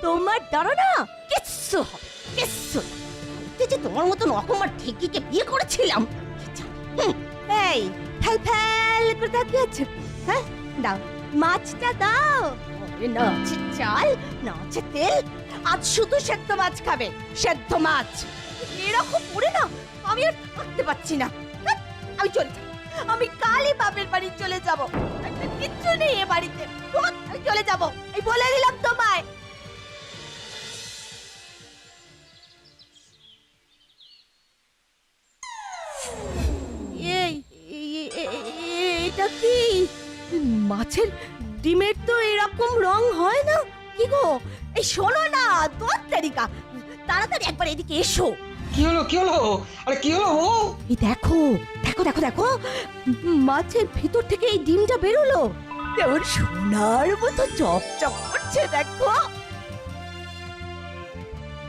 তোমার দ্বারা না কিচ্ছু হবে, কিচ্ছু না। আমি যে তোমার মতন অকমার ঠেকিকে বিয়ে করেছিলাম। এই ফ্যাল ফ্যাল করে তাকিয়ে আছো? হ্যাঁ, দাও মাছটা দাও। ওরে না আছে চাল, না আছে তেল, আজ শুধু সেদ্ধ মাছ খাবে, সেদ্ধ মাছ। এরকম পড়ে না আমি আর থাকতে পারছি না। ধ্যাৎ, আমি চলে যাব, আমি কালই বাপের বাড়ি চলে যাব। একটা কিচ্ছু নেই এ বাড়িতে, ধ্যাৎ, আমি চলে যাব, এই বলে দিলাম তোমায়। এই এটা কি? মাছের ডিমের তো এরকম রং হয় না। কি গো, এই শোনো না, তোর তারিকা, তাড়াতাড়ি একবার এদিকে এসো। কি হলো কি হলো? আরে কি হলো ও? এই দেখো দেখো দেখো দেখো, মাছের ভিতর থেকে এই ডিমটা বেরোলো, কেমন সোনার মতো চকচক করছে দেখো।